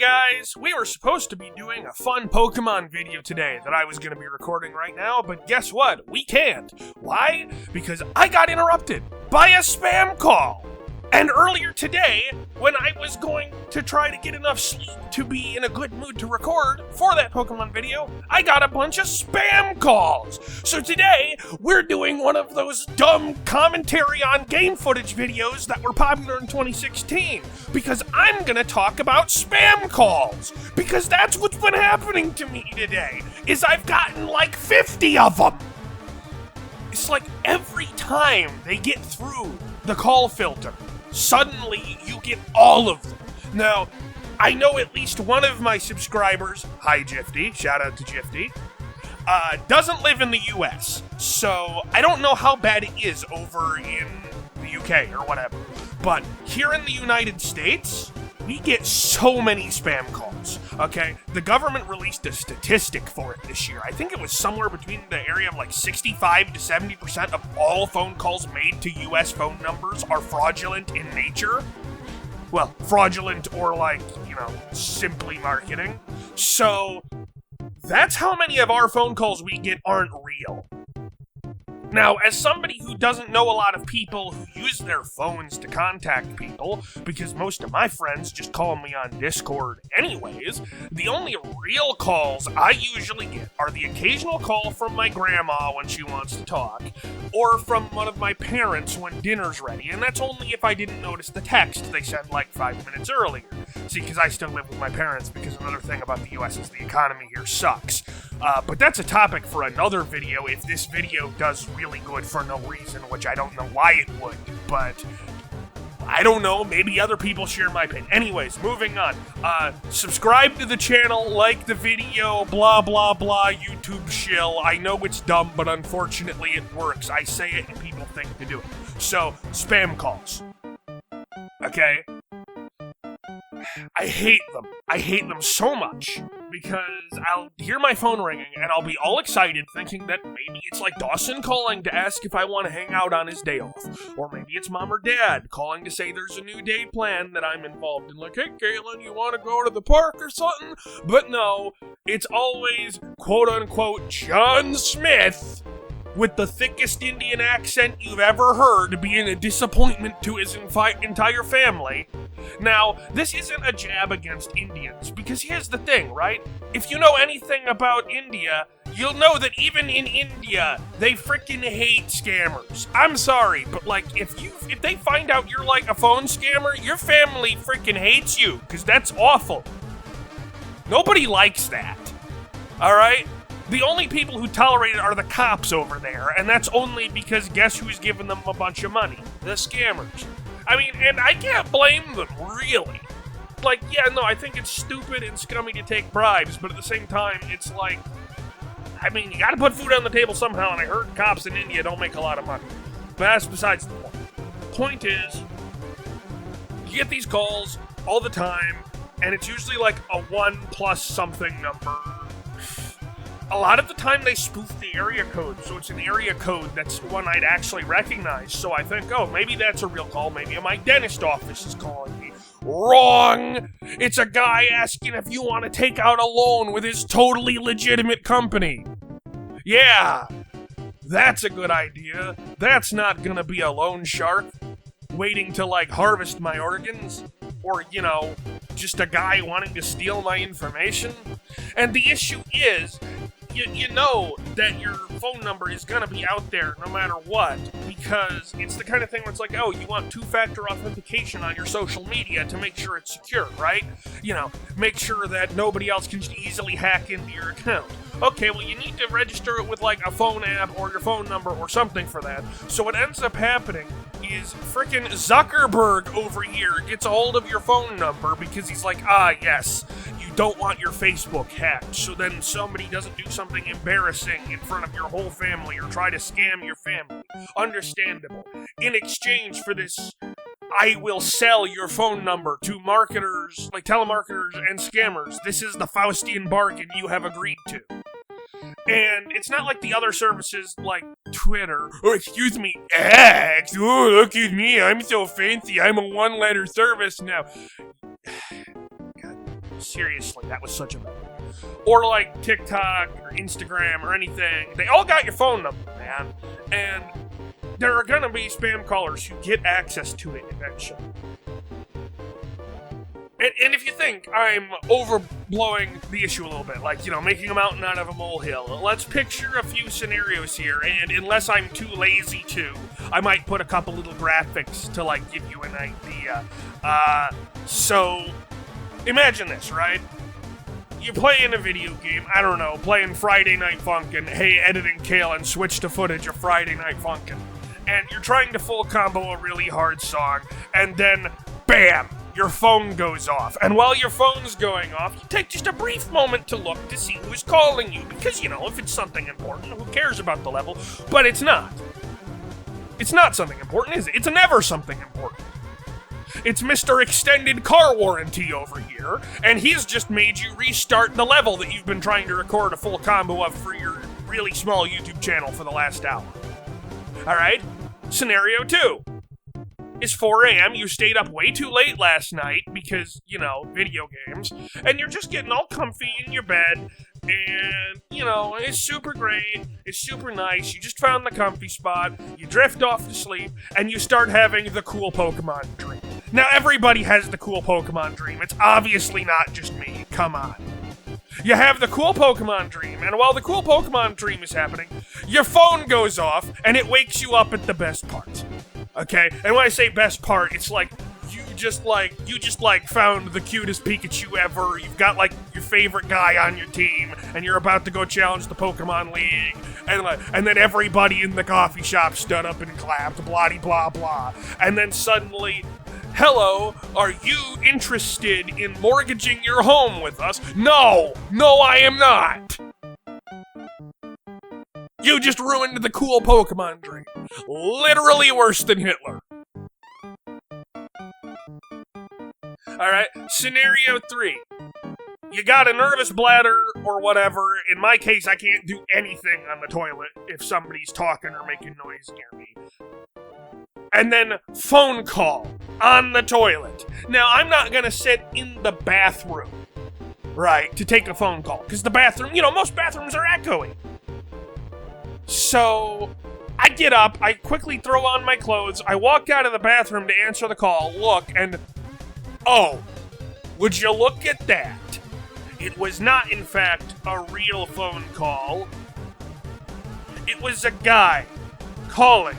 guys, we were supposed to be doing a fun Pokemon video today that I was going to be recording right now, but guess what? We can't. Why? Because I got interrupted by a spam call. And earlier today, when I was going to try to get enough sleep to be in a good mood to record for that Pokemon video, I got a bunch of spam calls. So today, we're doing one of those dumb commentary on game footage videos that were popular in 2016, because I'm gonna talk about spam calls, because that's what's been happening to me today, is I've gotten like 50 of them. It's like every time they get through the call filter, suddenly you get all of them. Now, I know at least one of my subscribers, hi Jifty, shout out to Jifty, doesn't live in the US, so I don't know how bad it is over in the UK or whatever. But here in the United States, we get so many spam calls, okay? The government released a statistic for it this year. I think it was somewhere between the area of like 65 to 70% of all phone calls made to US phone numbers are fraudulent in nature. Well, fraudulent or like, simply marketing. So, that's how many of our phone calls we get aren't real. Now, as somebody who doesn't know a lot of people who use their phones to contact people, because most of my friends just call me on Discord anyways, the only real calls I usually get are the occasional call from my grandma when she wants to talk, or from one of my parents when dinner's ready, and that's only if I didn't notice the text they sent like 5 minutes earlier. See, because I still live with my parents, because another thing about the US is the economy here sucks. But that's a topic for another video if this video does really good for no reason, which I don't know why it would, but I don't know, maybe other people share my opinion. Anyways, moving on. Subscribe to the channel, like the video, blah blah blah, YouTube shill. I know it's dumb, but unfortunately it works. I say it and people think to do it. So, spam calls. Okay? I hate them. I hate them so much because I'll hear my phone ringing and I'll be all excited thinking that maybe it's like Dawson calling to ask if I want to hang out on his day off. Or maybe it's mom or dad calling to say there's a new day plan that I'm involved in. Like, hey, Kaelen, you want to go to the park or something? But no, it's always quote-unquote John Smith with the thickest Indian accent you've ever heard being a disappointment to his entire family. Now, this isn't a jab against Indians, because here's the thing, right? If you know anything about India, you'll know that even in India, they freaking hate scammers. I'm sorry, but like, if they find out you're like a phone scammer, your family freaking hates you, because that's awful. Nobody likes that, alright? The only people who tolerate it are the cops over there, and that's only because guess who's giving them a bunch of money? The scammers. I mean, and I can't blame them, really. Like, yeah, no, I think it's stupid and scummy to take bribes, but at the same time, it's like, I mean, you gotta put food on the table somehow, and I heard cops in India don't make a lot of money. But that's besides the point. Point is, you get these calls all the time, and it's usually like a 1 plus something number. A lot of the time they spoof the area code, so it's an area code that's one I'd actually recognize. So I think, oh, maybe that's a real call. Maybe my dentist office is calling me. Wrong! It's a guy asking if you want to take out a loan with his totally legitimate company. Yeah, that's a good idea. That's not gonna be a loan shark waiting to, like, harvest my organs. Or, just a guy wanting to steal my information. And the issue is, you know that your phone number is gonna be out there no matter what, because it's the kind of thing where it's like, oh, you want two-factor authentication on your social media to make sure it's secure, right? Make sure that nobody else can just easily hack into your account. Okay, well, you need to register it with, like, a phone app or your phone number or something for that. So what ends up happening is frickin' Zuckerberg over here gets a hold of your phone number because he's like, yes, you don't want your Facebook hacked, so then somebody doesn't do something embarrassing in front of your whole family or try to scam your family. Understandable. In exchange for this, I will sell your phone number to marketers, like telemarketers and scammers. This is the Faustian bargain you have agreed to. And it's not like the other services like Twitter, or excuse me, X. Oh, look at me, I'm so fancy, I'm a one-letter service now. God, Seriously, that was such a bad idea. Or like TikTok or Instagram or anything. They all got your phone number, man. And there are gonna be spam callers who get access to it eventually. And if you think I'm overblowing the issue a little bit, like, making a mountain out of a molehill, let's picture a few scenarios here, and unless I'm too lazy to, I might put a couple little graphics to, like, give you an idea. So, imagine this, right? You're playing a video game, I don't know, playing Friday Night Funkin', hey, editing Kaelen, switch to footage of Friday Night Funkin', and you're trying to full combo a really hard song, and then, bam! Your phone goes off. And while your phone's going off, you take just a brief moment to look to see who's calling you. Because, if it's something important, who cares about the level? But it's not. It's not something important, is it? It's never something important. It's Mr. Extended Car Warranty over here, and he's just made you restart the level that you've been trying to record a full combo of for your really small YouTube channel for the last hour. Alright? Scenario 2. It's 4 a.m., you stayed up way too late last night because, video games, and you're just getting all comfy in your bed, and, it's super great, it's super nice, you just found the comfy spot, you drift off to sleep, and you start having the cool Pokemon dream. Now, everybody has the cool Pokemon dream, it's obviously not just me, come on. You have the cool Pokemon dream, and while the cool Pokemon dream is happening, your phone goes off, and it wakes you up at the best part. Okay? And when I say best part, it's like, you just found the cutest Pikachu ever, you've got, your favorite guy on your team, and you're about to go challenge the Pokemon League, and then everybody in the coffee shop stood up and clapped, blah-de-blah-blah, and then suddenly, hello, are you interested in mortgaging your home with us? No, I am not! You just ruined the cool Pokemon dream. Literally worse than Hitler. Alright, scenario 3. You got a nervous bladder or whatever. In my case, I can't do anything on the toilet if somebody's talking or making noise near me. And then phone call on the toilet. Now, I'm not gonna sit in the bathroom, right, to take a phone call. Because the bathroom, most bathrooms are echoey. So, I get up, I quickly throw on my clothes, I walk out of the bathroom to answer the call, look, and oh, would you look at that? It was not, in fact, a real phone call. It was a guy calling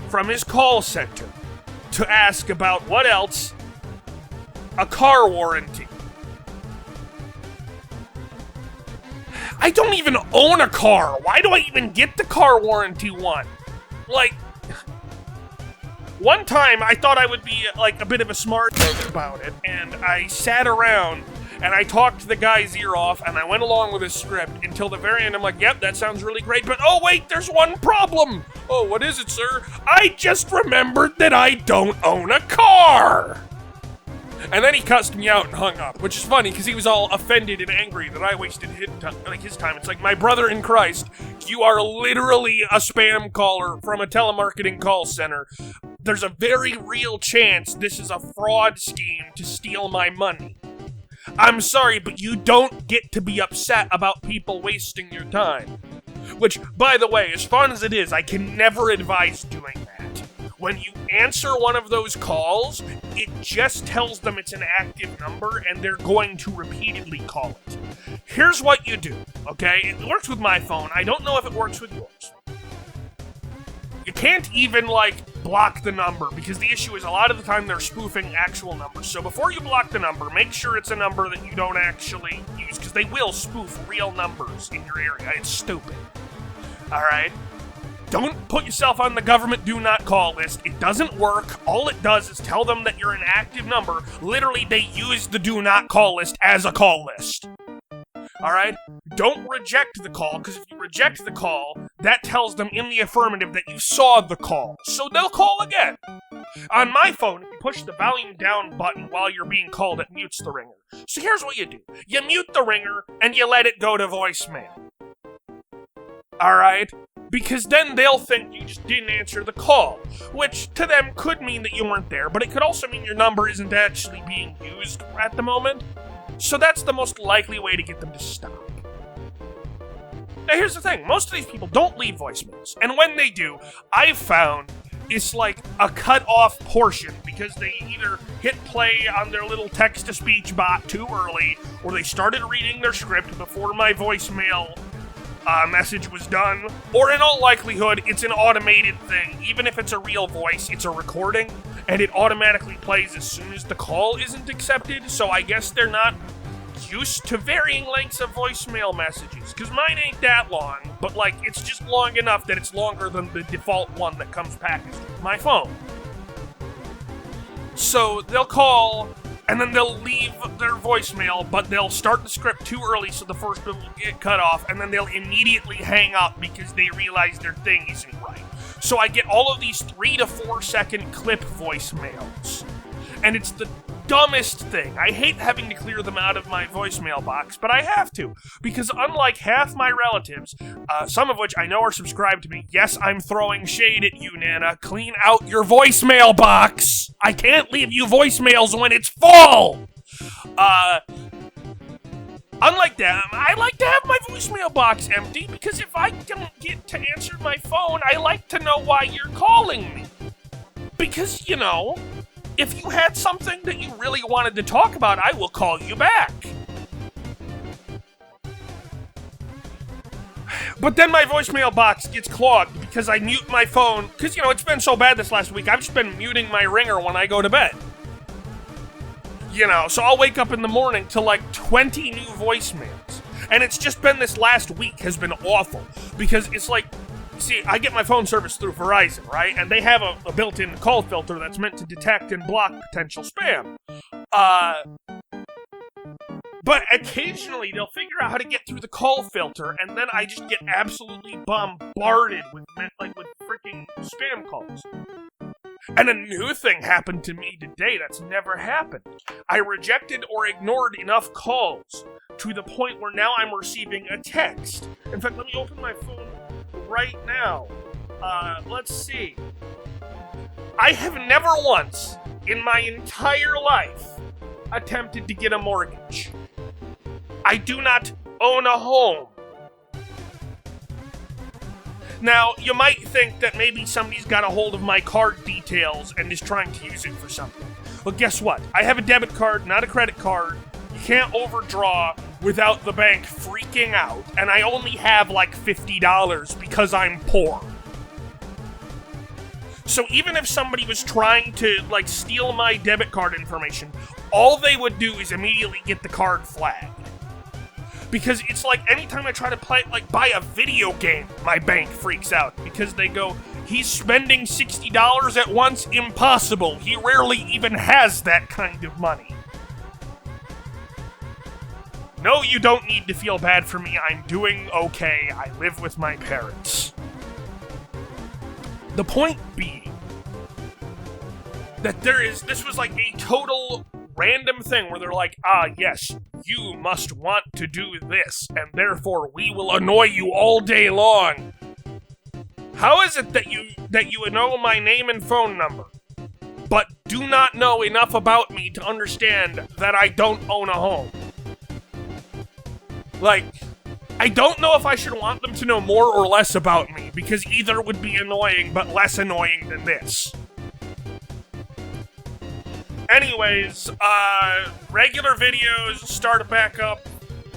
from his call center to ask about what else? A car warranty. I don't even own a car. Why do I even get the car warranty one? One time I thought I would be a bit of a smart about it, and I sat around and I talked the guy's ear off and I went along with his script until the very end. I'm like, yep, that sounds really great, but oh wait, there's one problem. Oh, what is it, sir? I just remembered that I don't own a car. And then he cussed me out and hung up, which is funny because he was all offended and angry that I wasted his time. It's like, my brother in Christ, you are literally a spam caller from a telemarketing call center. There's a very real chance this is a fraud scheme to steal my money. I'm sorry, but you don't get to be upset about people wasting your time. Which, by the way, as fun as it is, I can never advise doing that. When you answer one of those calls, it just tells them it's an active number and they're going to repeatedly call it. Here's what you do, okay? It works with my phone. I don't know if it works with yours. You can't even, block the number, because the issue is a lot of the time they're spoofing actual numbers. So before you block the number, make sure it's a number that you don't actually use, because they will spoof real numbers in your area. It's stupid. Alright? Don't put yourself on the government do not call list. It doesn't work. All it does is tell them that you're an active number. Literally, they use the do not call list as a call list. Alright? Don't reject the call, because if you reject the call, that tells them in the affirmative that you saw the call. So they'll call again. On my phone, if you push the volume down button while you're being called, it mutes the ringer. So here's what you do. You mute the ringer, and you let it go to voicemail. Alright? Because then they'll think you just didn't answer the call, which to them could mean that you weren't there, but it could also mean your number isn't actually being used at the moment. So that's the most likely way to get them to stop. Now here's the thing, most of these people don't leave voicemails, and when they do, I've found it's like a cut-off portion because they either hit play on their little text-to-speech bot too early, or they started reading their script before my voicemail message was done, or in all likelihood, it's an automated thing. Even if it's a real voice, it's a recording, and it automatically plays as soon as the call isn't accepted, so I guess they're not used to varying lengths of voicemail messages, because mine ain't that long, but like, it's just long enough that it's longer than the default one that comes packaged with my phone. So they'll call, and then they'll leave their voicemail, but they'll start the script too early so the first bit will get cut off, and then they'll immediately hang up because they realize their thing isn't right. So I get all of these 3 to 4 second clip voicemails, and it's the dumbest thing. I hate having to clear them out of my voicemail box, but I have to, because unlike half my relatives, some of which I know are subscribed to me, yes, I'm throwing shade at you, Nana, clean out your voicemail box! I can't leave you voicemails when it's full! Unlike them, I like to have my voicemail box empty, because if I don't get to answer my phone, I like to know why you're calling me. Because, you know, if you had something that you really wanted to talk about, I will call you back. But then my voicemail box gets clogged because I mute my phone. Because, you know, it's been so bad this last week, I've just been muting my ringer when I go to bed. You know, so I'll wake up in the morning to like 20 new voicemails. And it's just been this last week has been awful. Because it's like, see, I get my phone service through Verizon, right? And they have a built-in call filter that's meant to detect and block potential spam. But occasionally they'll figure out how to get through the call filter, and then I just get absolutely bombarded with freaking spam calls. And a new thing happened to me today that's never happened. I rejected or ignored enough calls to the point where now I'm receiving a text. In fact, let me open my phone right now. Let's see. I have never once in my entire life attempted to get a mortgage. I do not own a home. Now, you might think that maybe somebody's got a hold of my card details and is trying to use it for something. Well, guess what? I have a debit card, not a credit card. You can't overdraw without the bank freaking out, and I only have like $50 because I'm poor. So even if somebody was trying to like steal my debit card information, all they would do is immediately get the card flagged. Because it's like anytime I try to buy a video game, my bank freaks out because they go, he's spending $60 at once? Impossible. He rarely even has that kind of money. No, you don't need to feel bad for me. I'm doing okay. I live with my parents. The point being that this was like a total random thing where they're like, yes, you must want to do this, and therefore we will annoy you all day long. How is it that you know my name and phone number, but do not know enough about me to understand that I don't own a home? Like, I don't know if I should want them to know more or less about me, because either would be annoying, but less annoying than this. Anyways, regular videos start back up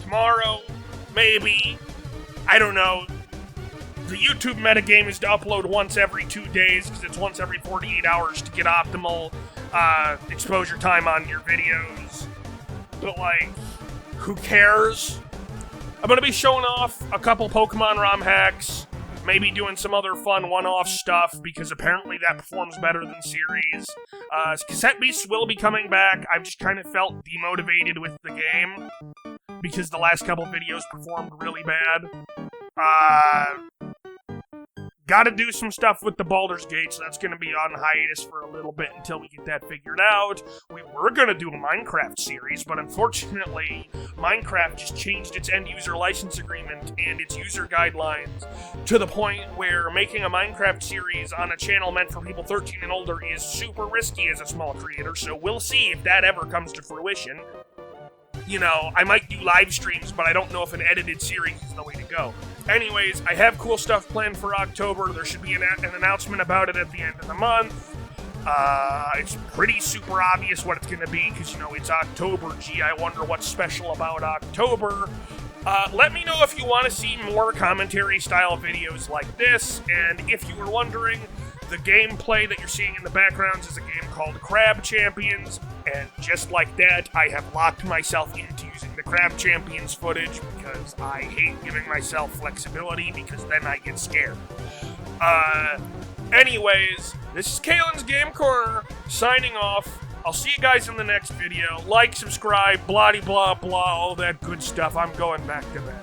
tomorrow, maybe. I don't know. The YouTube metagame is to upload once every 2 days, because it's once every 48 hours to get optimal exposure time on your videos. But, like, who cares? I'm going to be showing off a couple Pokemon ROM hacks, maybe doing some other fun one-off stuff, because apparently that performs better than series. Cassette Beasts will be coming back. I've just kind of felt demotivated with the game, because the last couple videos performed really bad. Gotta do some stuff with the Baldur's Gate, so that's gonna be on hiatus for a little bit until we get that figured out. We were gonna do a Minecraft series, but unfortunately, Minecraft just changed its end-user license agreement and its user guidelines to the point where making a Minecraft series on a channel meant for people 13 and older is super risky as a small creator, so we'll see if that ever comes to fruition. you know, I might do live streams, but I don't know if an edited series is the way to go. Anyways, I have cool stuff planned for October. There should be an announcement about it at the end of the month. It's pretty super obvious what it's going to be because, you know, it's October. Gee, I wonder what's special about October. Let me know if you want to see more commentary-style videos like this, and if you were wondering, the gameplay that you're seeing in the backgrounds is a game called Crab Champions, and just like that, I have locked myself into using the Crab Champions footage because I hate giving myself flexibility because then I get scared. Anyways, this is Kaelen's Game Corner, signing off. I'll see you guys in the next video. Like, subscribe, blah-de-blah-blah, all that good stuff. I'm going back to bed.